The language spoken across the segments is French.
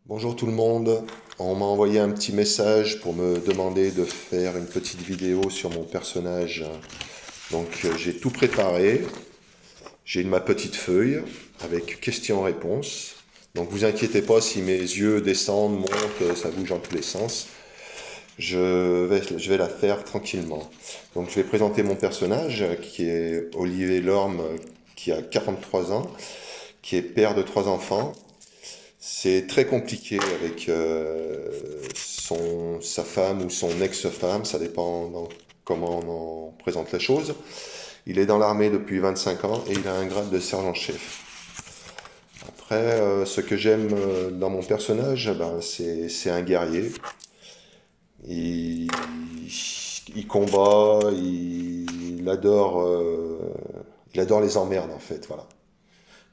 Bonjour tout le monde, on m'a envoyé un petit message pour me demander de faire une petite vidéo sur mon personnage. J'ai tout préparé, j'ai ma petite feuille avec questions-réponses. Donc vous inquiétez pas si mes yeux descendent, montent, ça bouge dans tous les sens. Je vais la faire tranquillement. Donc je vais présenter mon personnage qui est Olivier Lorme, qui a 43 ans, qui est père de trois enfants. C'est très compliqué avec sa femme ou son ex-femme, ça dépend comment on en présente les choses. Il est dans l'armée depuis 25 ans et il a un grade de sergent-chef. Après, ce que j'aime dans mon personnage, c'est un guerrier. Il, il combat, il adore les emmerdes en fait, voilà.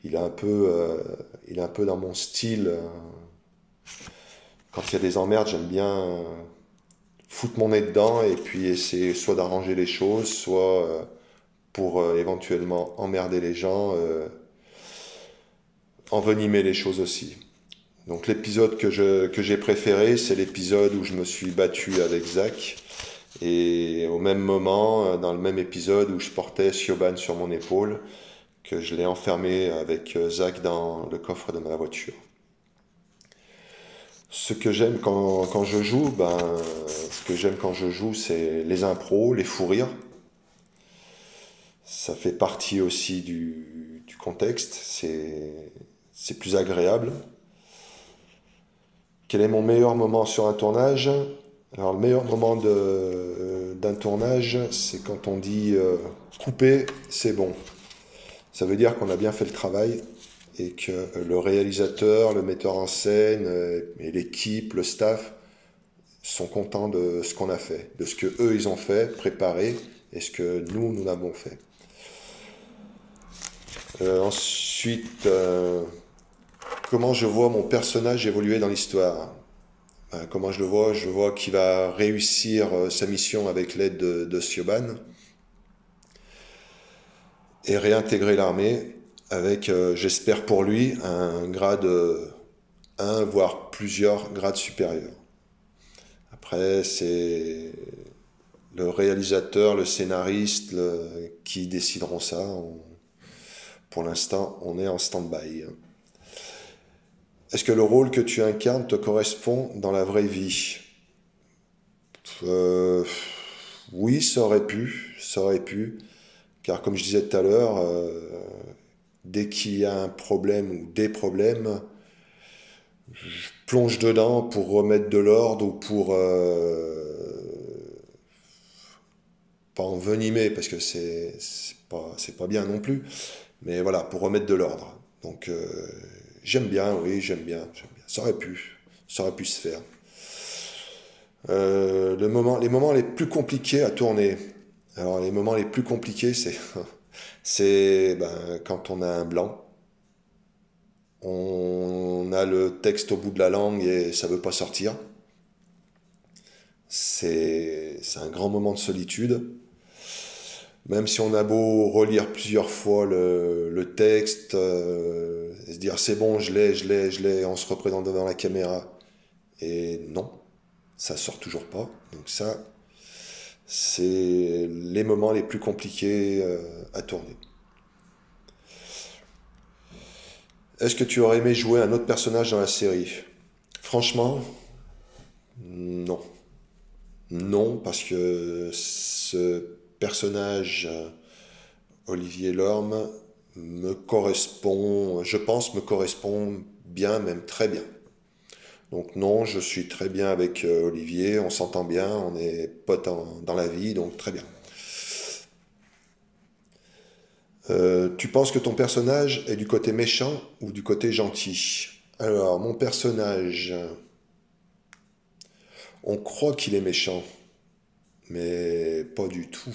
Il est un peu, il est un peu dans mon style. Quand il y a des emmerdes, j'aime bien foutre mon nez dedans et puis essayer soit d'arranger les choses, soit pour éventuellement emmerder les gens, envenimer les choses aussi. Donc l'épisode que j'ai préféré, c'est l'épisode où je me suis battu avec Zach. Et au même moment, dans le même épisode où je portais Siobhan sur mon épaule, que je l'ai enfermé avec Zach dans le coffre de ma voiture. Ce que j'aime quand je joue, ce que j'aime quand je joue, c'est les impros, les fous rires. Ça fait partie aussi du contexte. C'est plus agréable. Quel est mon meilleur moment sur un tournage? Alors, le meilleur moment d'un tournage, c'est quand on dit couper, c'est bon. Ça veut dire qu'on a bien fait le travail et que le réalisateur, le metteur en scène et l'équipe, le staff sont contents de ce qu'on a fait, de ce que eux ils ont fait, préparé, et ce que nous avons fait. Ensuite, comment je vois mon personnage évoluer dans l'histoire. Comment je le vois? Je vois qu'il va réussir sa mission avec l'aide de Siobhan et réintégrer l'armée avec, j'espère pour lui, un grade un voire plusieurs grades supérieurs. Après, c'est le réalisateur, le scénariste qui décideront ça. Pour l'instant, on est en stand-by. Est-ce que le rôle que tu incarnes te correspond dans la vraie vie? Euh, Oui, ça aurait pu, car comme je disais tout à l'heure, dès qu'il y a un problème ou des problèmes, je plonge dedans pour remettre de l'ordre ou pour pas envenimer, parce que c'est pas bien non plus, mais voilà, pour remettre de l'ordre. Donc j'aime bien, oui, j'aime bien. Ça aurait pu se faire. Les moments les plus compliqués à tourner. Alors les moments les plus compliqués, c'est quand on a un blanc, on a le texte au bout de la langue et ça veut pas sortir. C'est un grand moment de solitude. Même si on a beau relire plusieurs fois le texte, et se dire c'est bon, je l'ai, on se représente devant la caméra. Et non, ça sort toujours pas. Donc ça, c'est les moments les plus compliqués à tourner. Est-ce que tu aurais aimé jouer un autre personnage dans la série? Franchement, non. Non, parce que ce personnage, Olivier Lorme, je pense, me correspond bien, même très bien. Donc non, je suis très bien avec Olivier, on s'entend bien, on est potes dans la vie, donc très bien. Tu penses que ton personnage est du côté méchant ou du côté gentil? Alors, mon personnage, on croit qu'il est méchant, mais pas du tout.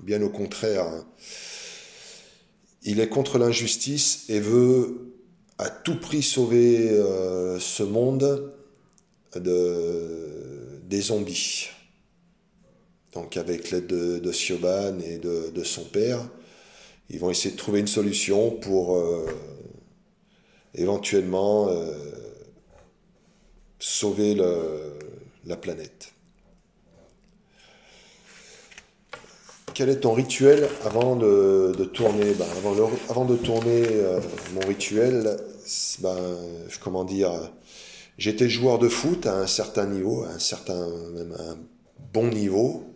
Bien au contraire, il est contre l'injustice et veut à tout prix sauver ce monde des zombies. Donc avec l'aide de Siobhan et de son père, ils vont essayer de trouver une solution pour éventuellement sauver la planète. Quel est ton rituel avant de tourner? Avant de tourner, mon rituel, comment dire, j'étais joueur de foot à un certain niveau, même à un bon niveau.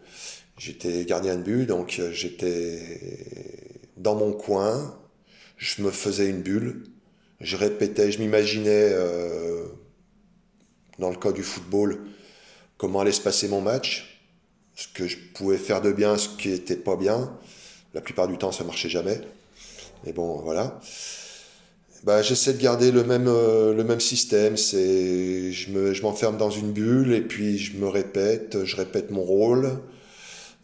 J'étais gardien de but, donc j'étais dans mon coin, je me faisais une bulle, je répétais, je m'imaginais, dans le cas du football, comment allait se passer mon match, ce que je pouvais faire de bien, ce qui n'était pas bien. La plupart du temps, ça marchait jamais. Mais bon, voilà. J'essaie de garder le même système. Je m'enferme dans une bulle et puis je répète mon rôle.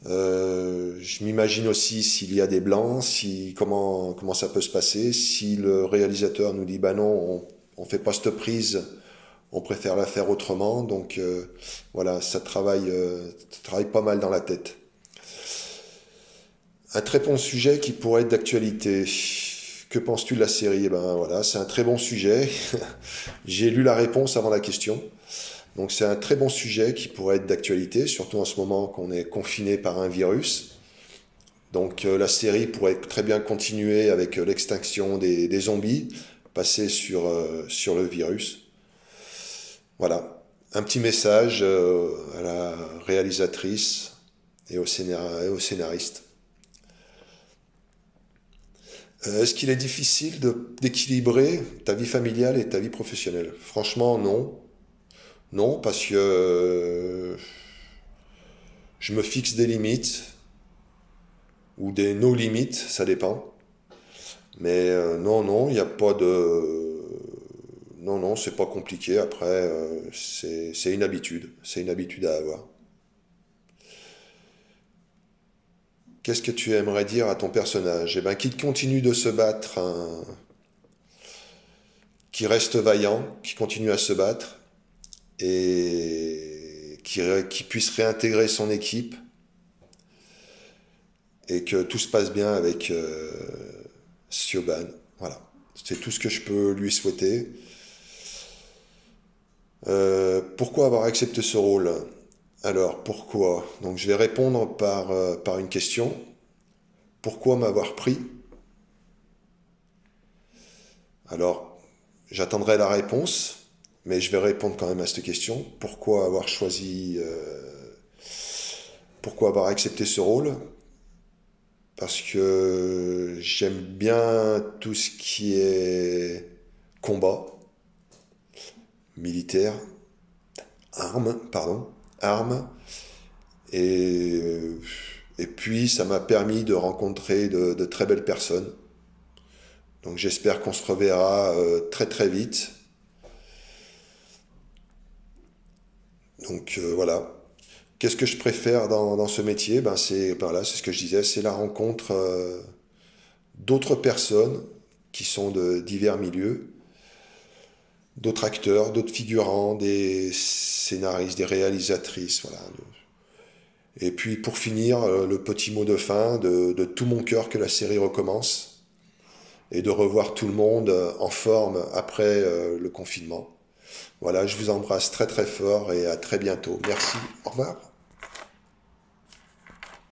Je m'imagine aussi s'il y a des blancs, comment ça peut se passer. Si le réalisateur nous dit, bah non, on fait pas cette prise, on préfère la faire autrement. Donc voilà, ça travaille pas mal dans la tête. Un très bon sujet qui pourrait être d'actualité. Que penses-tu de la série? Voilà, c'est un très bon sujet. J'ai lu la réponse avant la question. Donc c'est un très bon sujet qui pourrait être d'actualité, surtout en ce moment qu'on est confiné par un virus. Donc la série pourrait très bien continuer avec l'extinction des zombies, passer sur le virus. Voilà, un petit message à la réalisatrice et au scénariste. Est-ce qu'il est difficile d'équilibrer ta vie familiale et ta vie professionnelle? Franchement, non. Non, parce que je me fixe des limites, ou des no-limites, ça dépend. Mais non, il n'y a pas de... Non, c'est pas compliqué. Après, c'est une habitude. C'est une habitude à avoir. Qu'est-ce que tu aimerais dire à ton personnage? Qu'il continue de se battre, hein, qu'il reste vaillant, qu'il continue à se battre, et qu'il puisse réintégrer son équipe, et que tout se passe bien avec Siobhan. Voilà, c'est tout ce que je peux lui souhaiter. Pourquoi avoir accepté ce rôle? Alors, pourquoi? Donc je vais répondre par une question. Pourquoi m'avoir pris? Alors, j'attendrai la réponse, mais je vais répondre quand même à cette question. Pourquoi avoir choisi... pourquoi avoir accepté ce rôle? Parce que j'aime bien tout ce qui est combat, militaire, armes, et puis ça m'a permis de rencontrer de très belles personnes. Donc j'espère qu'on se reverra très très vite. Donc voilà. Qu'est-ce que je préfère dans ce métier? C'est ce que je disais, c'est la rencontre d'autres personnes qui sont de divers milieux, d'autres acteurs, d'autres figurants, des scénaristes, des réalisatrices, voilà. Et puis pour finir, le petit mot de fin, de tout mon cœur que la série recommence, et de revoir tout le monde en forme après le confinement. Voilà, je vous embrasse très très fort et à très bientôt. Merci, au revoir.